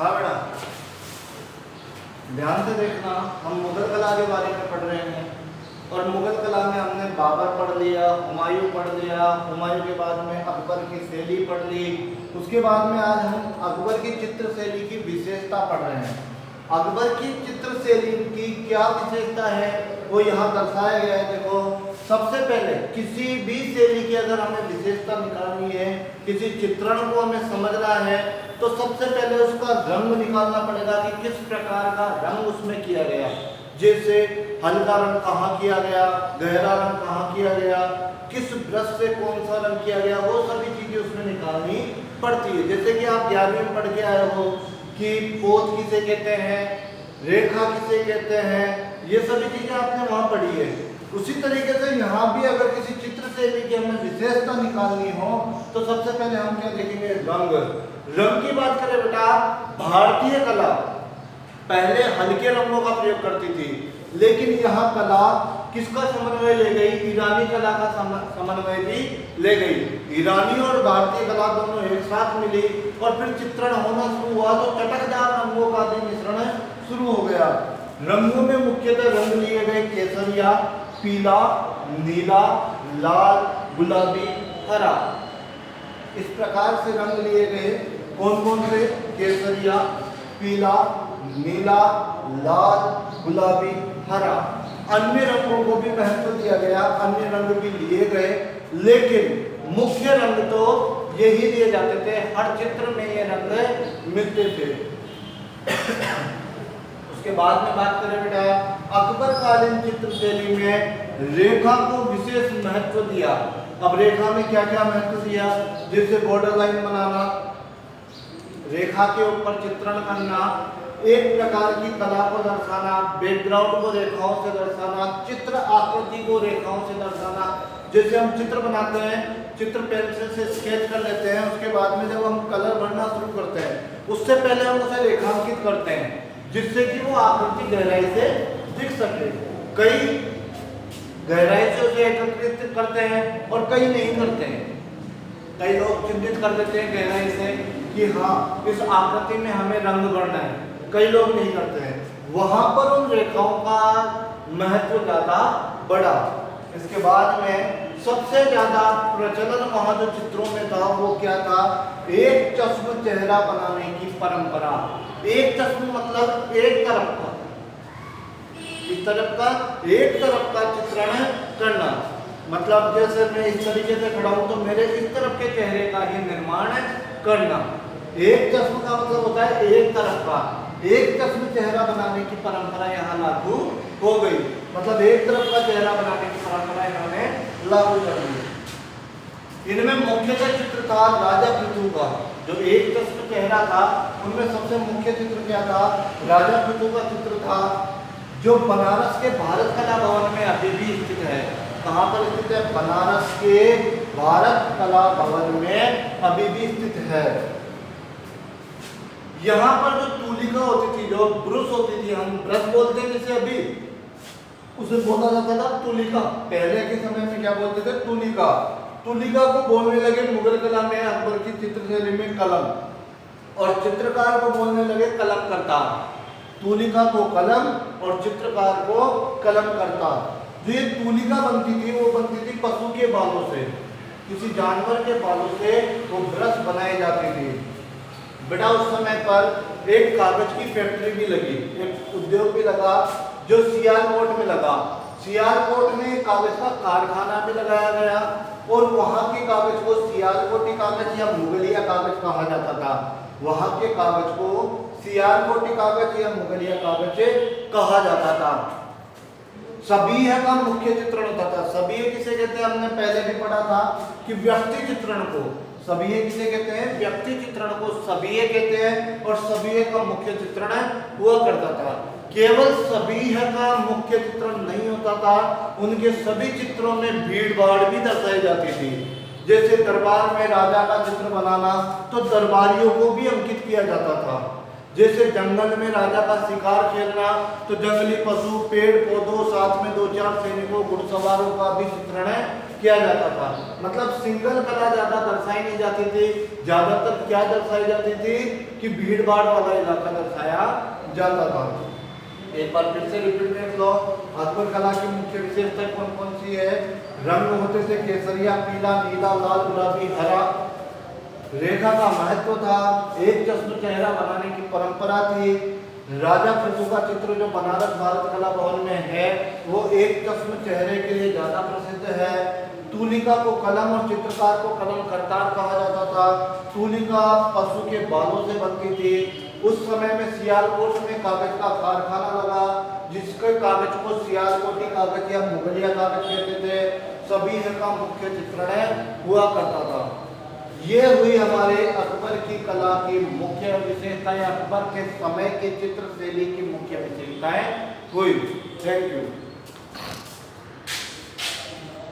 हाँ बेटा, ध्यान से देखना। हम मुगल कला के बारे में पढ़ रहे हैं और मुगल कला में हमने बाबर पढ़ लिया, हुमायूं पढ़ लिया, हुमायूं के बाद में अकबर की शैली पढ़ ली। उसके बाद में आज हम अकबर की चित्र शैली की विशेषता पढ़ रहे हैं। अकबर की चित्र शैली की क्या विशेषता है वो यहाँ दर्शाया गया है। देखो, सबसे पहले किसी भी शैली की अगर हमें विशेषता निकालनी है, किसी चित्रण को हमें समझना है, तो सबसे पहले उसका रंग निकालना पड़ेगा कि किस प्रकार का रंग उसमें किया गया। जैसे हल्का रंग कहाँ किया गया, गहरा रंग कहाँ किया गया, किस ब्रश से कौन सा रंग किया गया, वो सभी चीजें उसमें निकालनी पड़ती है। जैसे कि आप 11वीं में पढ़ के आए हो कि पोत किसे कहते हैं, रेखा किसे कहते हैं, ये सभी चीजें आपने वहां पढ़ी है। उसी तरीके से यहाँ भी अगर किसी चित्र शैली की हमें विशेषता निकालनी हो तो सबसे पहले हम क्या देखेंगे, रंग। रंग की बात करें बेटा, भारतीय कला पहले हल्के रंगों का प्रयोग करती थी, लेकिन यहाँ कला किसका समन्वय ले गई, ईरानी कला का समन्वय भी ले गई। ईरानी और भारतीय कला दोनों एक साथ मिली और फिर चित्रण होना शुरू हुआ, तो चटकदार रंगों का भी मिश्रण शुरू हो गया। रंगों में मुख्यतः रंग लिए गए केसरिया, पीला, नीला, लाल, गुलाबी, हरा। इस प्रकार से रंग लिए गए। कौन कौन से? केसरिया, पीला, नीला, लाल, गुलाबी, हरा। अन्य रंगों को भी महत्व दिया गया, अन्य रंग भी लिए गए, लेकिन मुख्य रंग तो यही दिए जाते थे। हर चित्र में ये रंग मिलते थे। उसके बाद में बात करें बेटा, अकबर कालीन चित्र शैली में रेखा को विशेष महत्व दिया। अब रेखा में क्या क्या महत्व दिया? जैसे बॉर्डर लाइन बनाना, रेखा के ऊपर चित्रण करना, एक प्रकार की कला को दर्शाना, बैकग्राउंड को रेखाओं से दर्शाना, चित्र आकृति को रेखाओं से दर्शाना। जैसे हम चित्र बनाते हैं, चित्र पेंसिल से स्केच कर लेते हैं, उसके बाद में जब हम कलर भरना शुरू करते हैं, उससे पहले हम उसे रेखांकित करते हैं जिससे कि वो आकृति गहराई से दिख सके। कई गहराई से उसे एकत्रित करते हैं और कई नहीं करते हैं। कई लोग चिन्हित कर देते हैं गहराई से कि हाँ, इस आकृति में हमें रंग भरना है, कई लोग नहीं करते हैं। वहां पर उन रेखाओं का महत्व ज्यादा बढ़ा। इसके बाद में सबसे ज्यादा प्रचलन वहां जो चित्रों में था वो क्या था? एक चश्म चेहरा बनाने की परंपरा। एक चश्म मतलब एक तरफ का, इस तरफ का, एक तरफ का चित्रण करना। मतलब जैसे मैं इस तरीके से खड़ा हूं तो मेरे इस तरफ के चेहरे का ही निर्माण करना। एक चश्म का मतलब होता है एक तरफ का। एक चश्म चेहरा बनाने की परंपरा यहाँ लागू हो गई। मतलब एक तरफ का चेहरा बनाने की परंपरा इन्होंने लागू कर दी। इनमें मुख्यतः चित्र था राजा पृथु का। जो एक चश्म चेहरा था उनमें सबसे मुख्य चित्र क्या था? राजा पृथु का चित्र था, जो बनारस के भारत कला भवन में अभी भी स्थित है। कहाँ पर स्थित है? बनारस के भारत कला भवन में अभी भी स्थित है। यहाँ पर जो तूलिका होती थी, जो ब्रश होती थी, हम ब्रश बोलते हैं जिसे, अभी उसे बोला जाता था तूलिका। पहले के समय में क्या बोलते थे? तूलिका। तूलिका को बोलने लगे मुगल कला में, अकबर की चित्र शैली में कलम, और चित्रकार को बोलने लगे कलम करता। तूलिका को कलम और चित्रकार को कलम करता। जो ये तूलिका बनती थी वो बनती थी पशु के बालों से, किसी जानवर के बालों से वो ब्रश बनाए जाते थे। बेटा उस समय पर एक कागज की फैक्ट्री भी लगी, एक उद्योग भी लगा जो सियालकोट में लगा। सियालकोट में कागज का कारखाना भी लगाया गया और वहां के कागज को सियालकोटी कागज या मुगलिया कागज कहा जाता था। वहां के कागज को सियालकोटी कागज या मुगलिया कागज कहा जाता था। सबीह का मुख्य चित्रण होता था। सबीह किसे कहते हैं? हमने पहले भी पढ़ा था कि व्यक्ति चित्रण को सबीह किसे कहते हैं? व्यक्ति चित्रण को सबीह कहते हैं, और सबीह का मुख्य चित्रण हुआ करता था। केवल सबीह का मुख्य चित्रण नहीं होता था, उनके सभी चित्रों में भीड़ भाड़ भी दर्शाई जाती थी। जैसे दरबार में राजा का चित्र बनाना तो दरबारियों को भी अंकित किया जाता था। जैसे जंगल में राजा का शिकार खेलना, तो जंगली पशु, पेड़ पौधों, साथ में 2-4 सैनिकों, घुड़सवारों का भी चित्रण किया जाता था। मतलब सिंगल कला ज्यादा दर्शाई नहीं जाती थी, ज्यादातर क्या दर्शाई जाती थी कि भीड़ भाड़ वाला इलाका दर्शाया जाता था। एक बार फिर से रिपीट कर लो, अकबर कला की मुख्य विशेषता कौन कौन सी है? रंग होते थे केसरिया, पीला, नीला, लाल, गुलाबी, हरा। रेखा का महत्व था, एक चश्म चेहरा बनाने की परंपरा थी। राजा फुर्सू का चित्र जो बनारस भारत कला भवन में है, वो एक चश्म चेहरे के लिए ज्यादा प्रसिद्ध है। तूलिका को कलम और चित्रकार को कलम करतार कहा जाता था। तूलिका पशु के बालों से बनती थी। उस समय में सियालकोट में कागज का कारखाना लगा, जिसके कागज को सियालकोटी कागज या मुगलिया कागज कहते थे। सभी का मुख्य चित्रण हुआ करता था। ये हुई हमारे अकबर की कला की मुख्य विशेषताएं, अकबर के समय के चित्र शैली की मुख्य विशेषताएं हुई। Thank you.